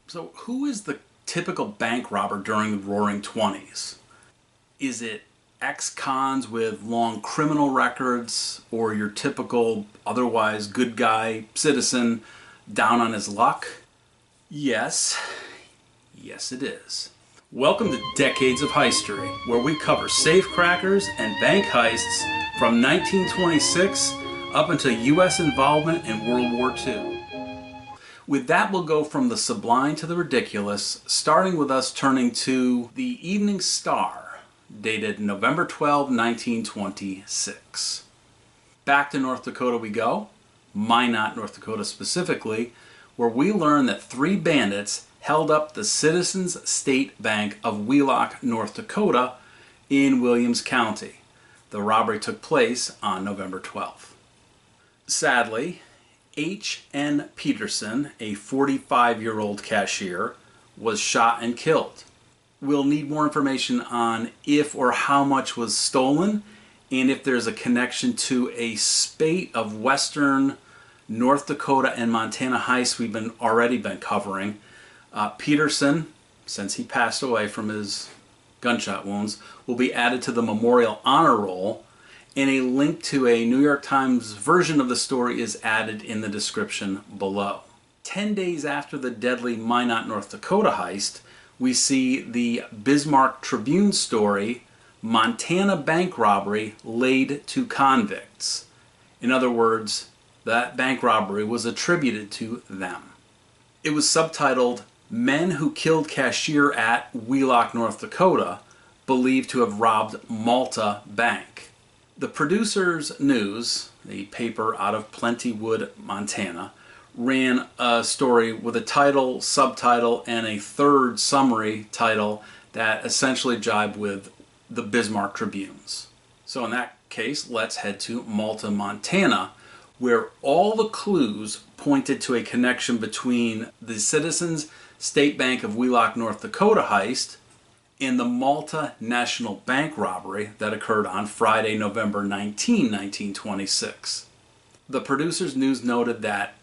So who is the typical bank robber during the Roaring Twenties? Is it ex-cons with long criminal records, or your typical otherwise good guy citizen down on his luck? Yes it is. Welcome to Decades of Heistery, where we cover safecrackers and bank heists from 1926 up until U.S. involvement in World War II. With that, we'll go from the sublime to the ridiculous, starting with us turning to the Evening Star, dated November 12, 1926. Back to North Dakota we go, Minot, North Dakota specifically, where we learn that 3 bandits held up the Citizens State Bank of Wheelock, North Dakota in Williams County. The robbery took place on November 12th. Sadly, H.N. Peterson, a 45-year-old cashier, was shot and killed. We'll need more information on if or how much was stolen and if there's a connection to a spate of western North Dakota and Montana heists we've already been covering. Peterson, since he passed away from his gunshot wounds, will be added to the Memorial Honor Roll, and a link to a New York Times version of the story is added in the description below. 10 days after the deadly Minot, North Dakota heist, we see the Bismarck Tribune story, Montana Bank Robbery Laid to Convicts. In other words, that bank robbery was attributed to them. It was subtitled, Men Who Killed Cashier at Wheelock, North Dakota, Believed to Have Robbed Malta Bank. The Producers News, a paper out of Plentywood, Montana, ran a story with a title, subtitle, and a third summary title that essentially jibed with the Bismarck Tribune's. So in that case, let's head to Malta, Montana, where all the clues pointed to a connection between the Citizens State Bank of Wheelock, North Dakota heist and the Malta National Bank robbery that occurred on Friday, November 19, 1926. The Producers News noted that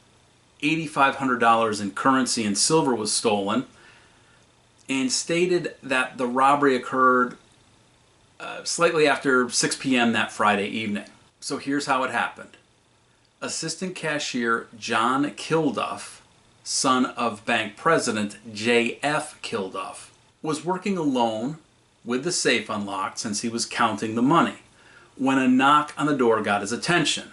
$8,500 in currency and silver was stolen and stated that the robbery occurred slightly after 6 p.m. that Friday evening. So here's how it happened. Assistant Cashier John Kilduff, son of bank president J.F. Kilduff, was working alone with the safe unlocked since he was counting the money when a knock on the door got his attention.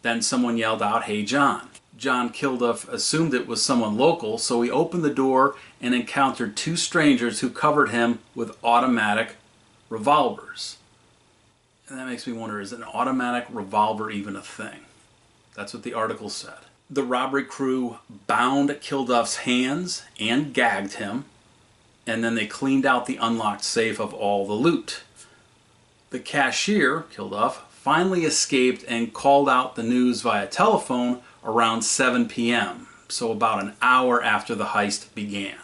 Then someone yelled out, "Hey John." John Kilduff assumed it was someone local, so he opened the door and encountered 2 strangers who covered him with automatic revolvers. And that makes me wonder, is an automatic revolver even a thing? That's what the article said. The robbery crew bound Kilduff's hands and gagged him, and then they cleaned out the unlocked safe of all the loot. The cashier, Kilduff, finally escaped and called out the news via telephone around 7 p.m., so about an hour after the heist began.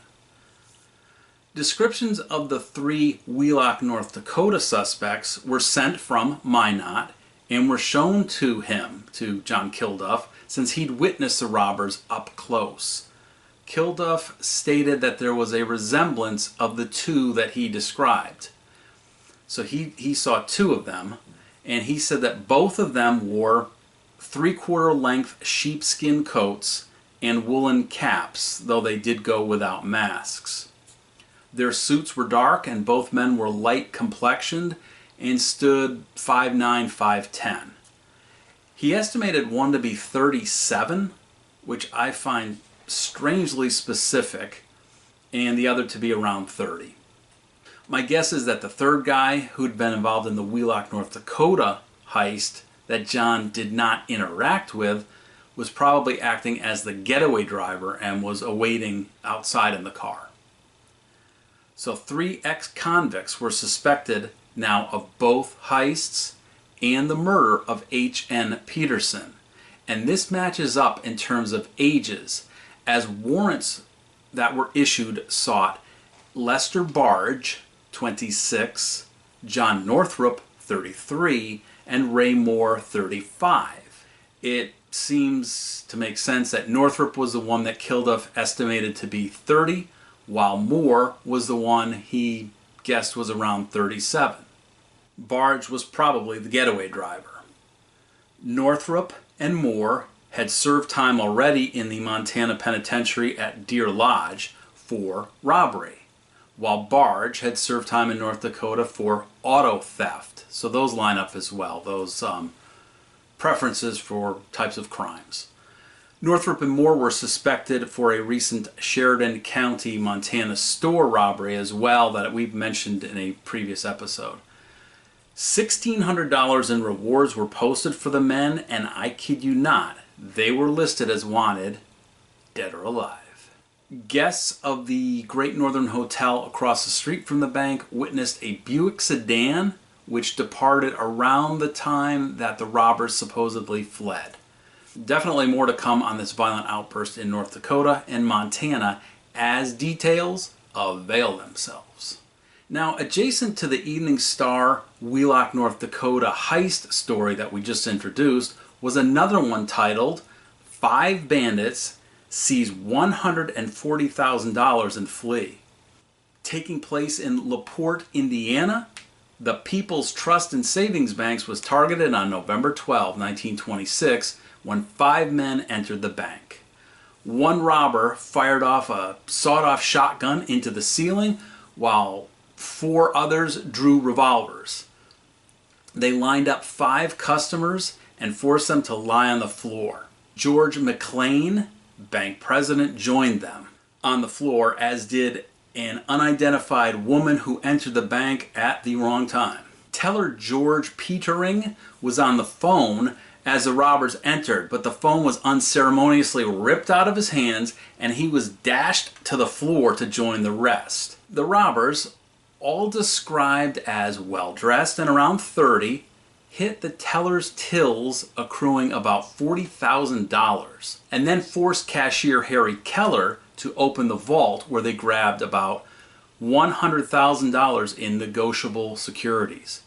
Descriptions of the 3 Wheelock, North Dakota suspects were sent from Minot and were shown to him, to John Kilduff, since he'd witnessed the robbers up close. Kilduff stated that there was a resemblance of the 2 that he described. So he saw 2 of them, and he said that both of them wore 3/4 length sheepskin coats and woolen caps, though they did go without masks. Their suits were dark, and both men were light complexioned and stood 5'9", 5'10". He estimated one to be 37, which I find strangely specific, and the other to be around 30. My guess is that the third guy, who'd been involved in the Wheelock, North Dakota heist that John did not interact with, was probably acting as the getaway driver and was awaiting outside in the car. So 3 ex-convicts were suspected now of both heists and the murder of H.N. Peterson. And this matches up in terms of ages, as warrants that were issued sought Lester Barge, 26, John Northrup, 33, and Ray Moore, 35. It seems to make sense that Northrop was the one that Kilduff estimated to be 30, while Moore was the one he guessed was around 37. Barge was probably the getaway driver. Northrop and Moore had served time already in the Montana Penitentiary at Deer Lodge for robbery, while Barge had served time in North Dakota for auto theft. So those line up as well, those preferences for types of crimes. Northrop and Moore were suspected for a recent Sheridan County, Montana store robbery as well that we've mentioned in a previous episode. $1,600 in rewards were posted for the men, and I kid you not, they were listed as wanted, dead or alive. Guests of the Great Northern Hotel across the street from the bank witnessed a Buick sedan which departed around the time that the robbers supposedly fled. Definitely more to come on this violent outburst in North Dakota and Montana as details avail themselves. Now, adjacent to the Evening Star, Wheelock, North Dakota heist story that we just introduced was another one titled 5 Bandits Seize $140,000 and Flee. Taking place in LaPorte, Indiana, the People's Trust and Savings Banks was targeted on November 12, 1926, when 5 men entered the bank. One robber fired off a sawed-off shotgun into the ceiling, while 4 others drew revolvers. They lined up 5 customers and forced them to lie on the floor. George McLean, bank president, joined them on the floor, as did an unidentified woman who entered the bank at the wrong time. Teller George Petering was on the phone as the robbers entered, but the phone was unceremoniously ripped out of his hands and he was dashed to the floor to join the rest. The robbers, all described as well-dressed and around 30, hit the teller's tills, accruing about $40,000, and then forced cashier Harry Keller to open the vault, where they grabbed about $100,000 in negotiable securities.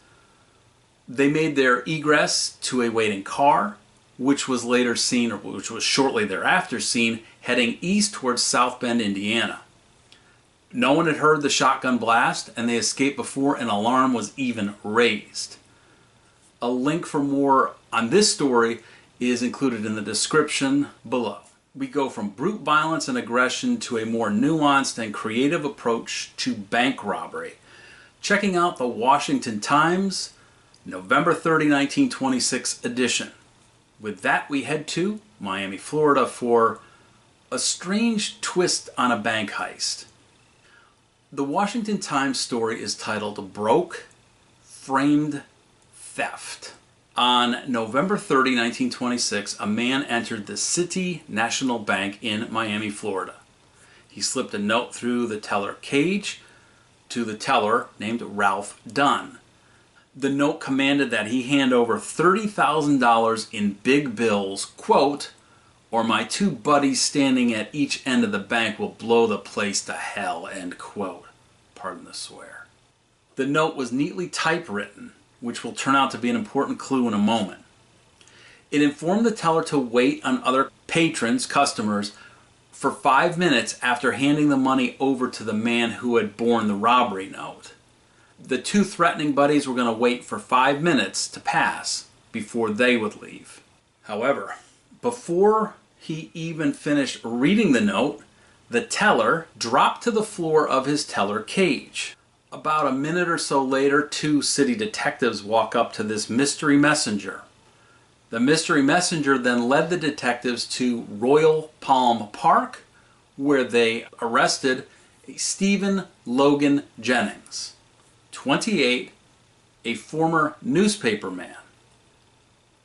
They made their egress to a waiting car, which was later seen, or which was shortly thereafter seen, heading east towards South Bend, Indiana. No one had heard the shotgun blast, and they escaped before an alarm was even raised. A link for more on this story is included in the description below. We go from brute violence and aggression to a more nuanced and creative approach to bank robbery. Checking out the Washington Times, November 30, 1926 edition. With that, we head to Miami, Florida for a strange twist on a bank heist. The Washington Times story is titled Broke, Framed Theft. On November 30, 1926, a man entered the City National Bank in Miami, Florida. He slipped a note through the teller cage to the teller named Ralph Dunn. The note commanded that he hand over $30,000 in big bills, quote, "or my 2 buddies standing at each end of the bank will blow the place to hell," end quote. Pardon the swear. The note was neatly typewritten, which will turn out to be an important clue in a moment. It informed the teller to wait on other patrons, customers, for 5 minutes after handing the money over to the man who had borne the robbery note. The 2 threatening buddies were going to wait for 5 minutes to pass before they would leave. However, before he even finished reading the note, the teller dropped to the floor of his teller cage. About a minute or so later, 2 city detectives walk up to this mystery messenger. The mystery messenger then led the detectives to Royal Palm Park, where they arrested Stephen Logan Jennings, 28, a former newspaperman.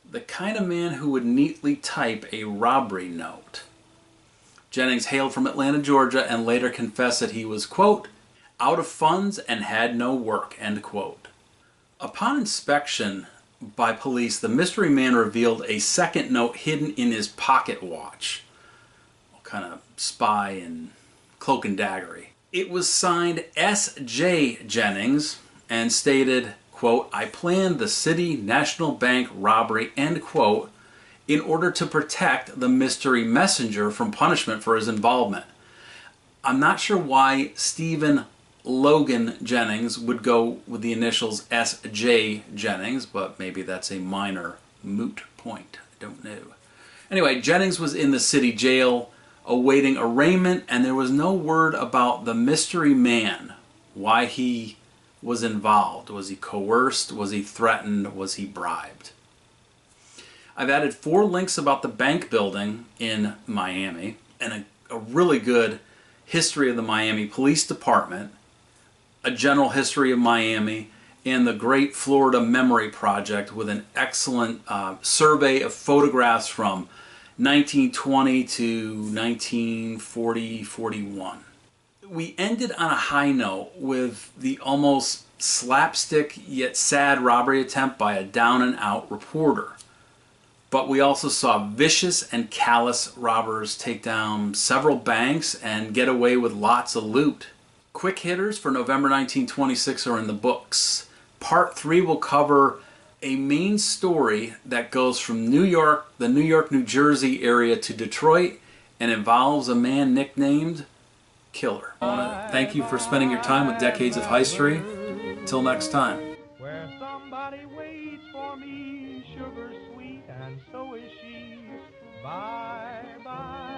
The kind of man who would neatly type a robbery note. Jennings hailed from Atlanta, Georgia, and later confessed that he was, quote, "out of funds and had no work," end quote. Upon inspection by police, the mystery man revealed a second note hidden in his pocket watch. Kind of spy and cloak and daggery. It was signed S.J. Jennings and stated, quote, "I planned the City National Bank robbery," end quote, in order to protect the mystery messenger from punishment for his involvement. I'm not sure why Stephen Logan Jennings would go with the initials S.J. Jennings, but maybe that's a minor moot point. I don't know. Anyway, Jennings was in the city jail awaiting arraignment, and there was no word about the mystery man, why he was involved. Was he coerced? Was he threatened? Was he bribed? I've added 4 links about the bank building in Miami and a really good history of the Miami Police Department, a general history of Miami, and the Great Florida Memory Project with an excellent survey of photographs from 1920 to 1940-41. We ended on a high note with the almost slapstick yet sad robbery attempt by a down-and-out reporter. But we also saw vicious and callous robbers take down several banks and get away with lots of loot. Quick hitters for November 1926 are in the books. Part 3 will cover a main story that goes from New York, the New York, New Jersey area to Detroit, and involves a man nicknamed Killer. I want to thank you for spending your time with Decades of History. Until next time. Where somebody waits for me, sugar sweet, and so is she. Bye, bye.